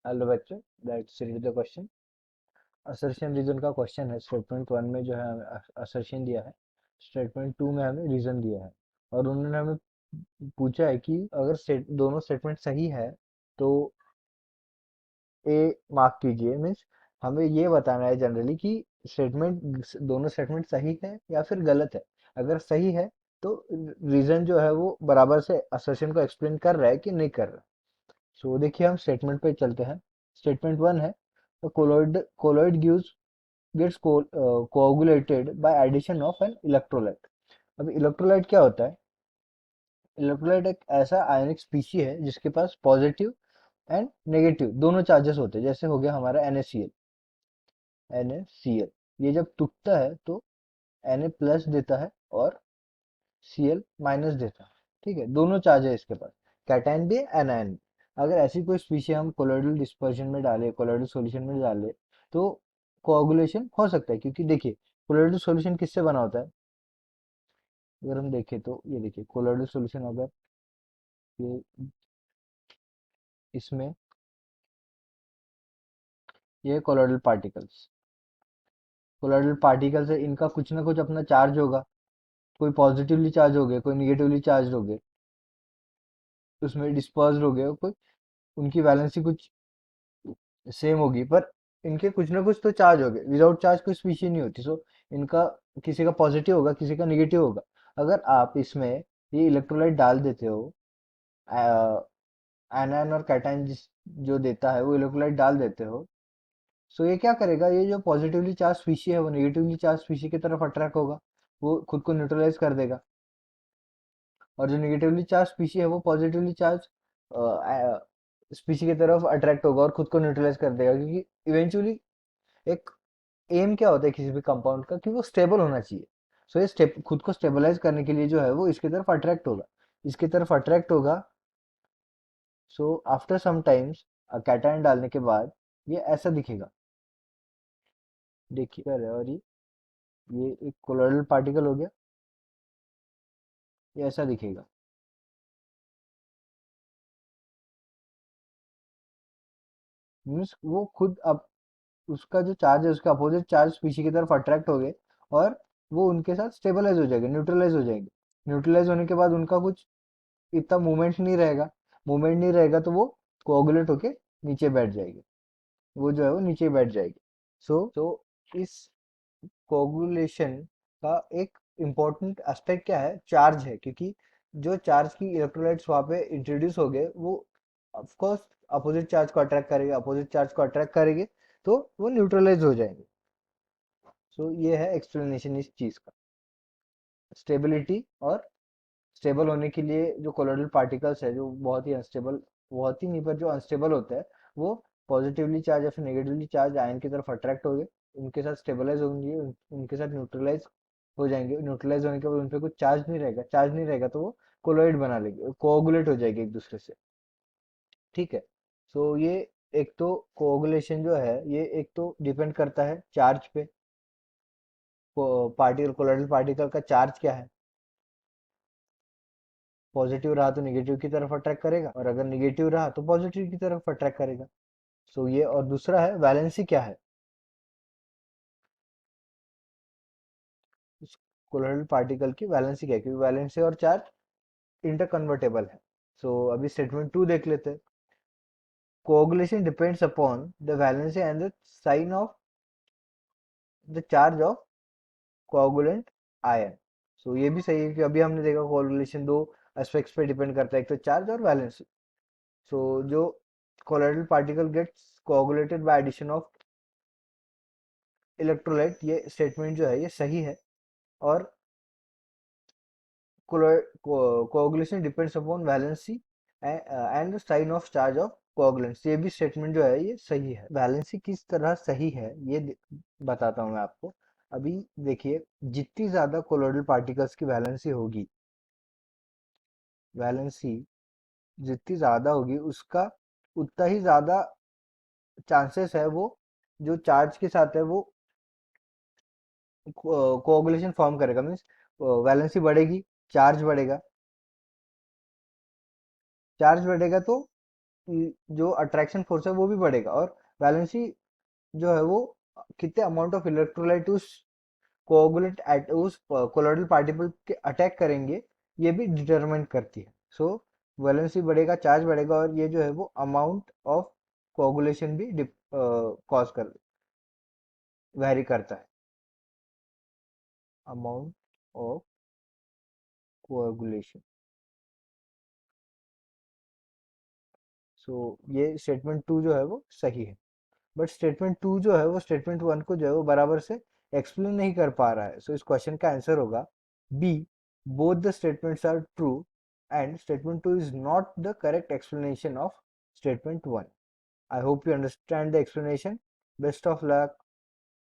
Hello बच्चों, let's read the question. Assertion reason का question है। स्टेटमेंट वन में जो है हमें असर्शन दिया है, स्टेटमेंट टू में हमें रीजन दिया है, और उन्होंने हमें पूछा है कि अगर दोनों स्टेटमेंट सही है तो ए मार्क कीजिए। मीन्स हमें ये बताना है जनरली कि दोनों स्टेटमेंट सही है या फिर गलत है। अगर सही है तो रीजन जो है वो बराबर से असर्शन को एक्सप्लेन कर रहा है कि नहीं कर रहा। सो देखिए, हम स्टेटमेंट पे चलते हैं। स्टेटमेंट वन है, colloid gets coagulated by addition of an electrolyte। अब इलेक्ट्रोलाइट क्या होता है? इलेक्ट्रोलाइट एक ऐसा आयनिक स्पीशी है जिसके पास पॉजिटिव एंड नेगेटिव दोनों चार्जेस होते हैं। जैसे हो गया हमारा NaCl। ये जब टूटता है तो Na प्लस देता है और Cl माइनस देता है। ठीक है, दोनों चार्ज है इसके पास, कैटायन भी एनायन भी। अगर ऐसी कोई स्पीशी हम कोलोइडल डिस्पर्शन में डाले, कोलोइडल सॉल्यूशन में डाले, तो कोआगुलेशन हो सकता है। क्योंकि देखिए, कोलोइडल सॉल्यूशन किससे बना होता है? अगर हम देखें तो ये देखिए, कोलोइडल सॉल्यूशन अगर ये इसमें ये कोलोइडल पार्टिकल्स है, इनका कुछ ना कुछ अपना चार्ज होगा। कोई पॉजिटिवली चार्ज हो गए, कोई निगेटिवली चार्ज हो गए, उसमें डिस्पर्स हो गए, कोई उनकी वैलेंसी कुछ सेम होगी, पर इनके कुछ ना कुछ तो चार्ज हो गए। विदाउट चार्ज कोई स्पीशी नहीं होती। सो इनका किसी का पॉजिटिव होगा, किसी का निगेटिव होगा। अगर आप इसमें ये इलेक्ट्रोलाइट डाल देते हो, एनायन और कैटायन जो देता है वो इलेक्ट्रोलाइट डाल देते हो, सो ये क्या करेगा? ये जो पॉजिटिवली चार्ज स्पीशी है वो निगेटिवली चार्ज स्पीशी की तरफ अट्रैक्ट होगा, वो खुद को न्यूट्रलाइज कर देगा। और जो निगेटिवली चार्ज स्पीशी है वो पॉजिटिवली चार्ज स्पीशी की तरफ अट्रैक्ट होगा और खुद को न्यूट्रलाइज कर देगा। क्योंकि इवेंचुअली एक एम क्या होता है किसी भी कंपाउंड का, कि वो स्टेबल होना चाहिए। सो ये स्टेप खुद को स्टेबलाइज करने के लिए जो है वो इसकी तरफ अट्रैक्ट होगा, इसकी तरफ अट्रैक्ट होगा। So after some times cation डालने के बाद ये ऐसा दिखेगा। देखिए और ये एक कोलोइडल पार्टिकल हो गया, ये ऐसा दिखेगा। मीन्स वो खुद अब उसका जो चार्ज है उसके अपोजिट चार्ज स्पीशी की तरफ अट्रैक्ट हो गए, और वो उनके साथ स्टेबलाइज हो जाएंगे, न्यूट्रलाइज हो जाएंगे। न्यूट्रलाइज होने के बाद उनका कुछ इतना मूवमेंट नहीं रहेगा। मूवमेंट नहीं रहेगा तो वो कोआगुलेट होके नीचे बैठ जाएगी। वो जो है वो नीचे बैठ जाएगी। सो इस कोगुलेशन का एक इम्पोर्टेंट एस्पेक्ट क्या है? चार्ज है। क्योंकि जो चार्ज की इलेक्ट्रोलाइट्स वहां पे इंट्रोड्यूस हो गए, वो ऑफ कोर्स अपोजिट चार्ज को अट्रैक्ट करेंगे, अपोजिट चार्ज को अट्रैक्ट करेंगे, तो वो न्यूट्रलाइज हो जाएंगे। सो ये है एक्सप्लेनेशन इस चीज का। स्टेबिलिटी और स्टेबल होने के लिए जो कोलोइडल पार्टिकल्स है, जो बहुत ही अनस्टेबल, बहुत ही नहीं पर जो अनस्टेबल होता है, वो पॉजिटिवली चार्ज या फिर नेगेटिवली चार्ज आयन की तरफ अट्रैक्ट हो गए, उनके साथ स्टेबलाइज होंगे, उनके साथ न्यूट्रलाइज हो जाएंगे। न्यूट्रलाइज होने के बाद उन पर कुछ चार्ज नहीं रहेगा। चार्ज नहीं रहेगा तो वो कोलोइड बना लेंगे, कोऑगुलेट हो जाएगी एक दूसरे से। ठीक है। सो ये एक तो कोऑगुलेशन जो है ये एक तो डिपेंड करता है चार्ज पे। पार्टिकल, कोलोइडल पार्टिकल का चार्ज क्या है? पॉजिटिव रहा तो निगेटिव की तरफ अट्रैक्ट करेगा, और अगर निगेटिव रहा तो पॉजिटिव की तरफ अट्रैक्ट करेगा। सो ये, और दूसरा है वैलेंसी क्या है उस कोलोइडल पार्टिकल की? वैलेंसी क्या है? क्योंकि वैलेंसी और चार्ज इंटरकन्वर्टेबल है। सो अभी स्टेटमेंट टू देख लेते हैं। Coagulation depends upon the valency and the sign of the charge of coagulant ion. So ये भी सही है कि अभी हमने देखा कोऑगुलेशन दो एस्पेक्ट्स पे डिपेंड करता है, एक तो चार्ज और वैलेंसी। सो जो colloidal particle gets coagulated by addition of electrolyte, ये स्टेटमेंट जो है ये सही है। और coagulation depends upon valency and sign of charge of coagulants, ये भी स्टेटमेंट जो है ये सही है। वैलेंसी किस तरह सही है ये बताता हूँ मैं आपको। अभी देखिए, जितनी ज्यादा कोलोइडल पार्टिकल्स की वैलेंसी जितनी ज्यादा होगी, उसका उतना ही ज्यादा चांसेस है वो जो चार्ज के साथ है वो कोऑगुलेशन फॉर्म करेगा। मीन्स वैलेंसी बढ़ेगी, चार्ज बढ़ेगा। चार्ज बढ़ेगा तो जो अट्रैक्शन फोर्स है वो भी बढ़ेगा, और वैलेंसी जो है वो कितने अमाउंट ऑफ इलेक्ट्रोलाइट उस कोगुलेट एट उस कोलोइडल पार्टिकल के अटैक करेंगे, ये भी डिटरमाइन करती है। सो वैलेंसी बढ़ेगा, चार्ज बढ़ेगा, और ये जो है वो अमाउंट ऑफ कोगुलेशन भी कॉज कर वेरी करता है, अमाउंट ऑफ कोगुलेशन। सो ये स्टेटमेंट टू जो है वो सही है। बट स्टेटमेंट टू जो है वो स्टेटमेंट वन को जो है वो बराबर से एक्सप्लेन नहीं कर पा रहा है। सो इस क्वेश्चन का आंसर होगा B, both the statements are true and statement two is not the correct explanation of statement 1. I hope you understand the explanation. Best of luck.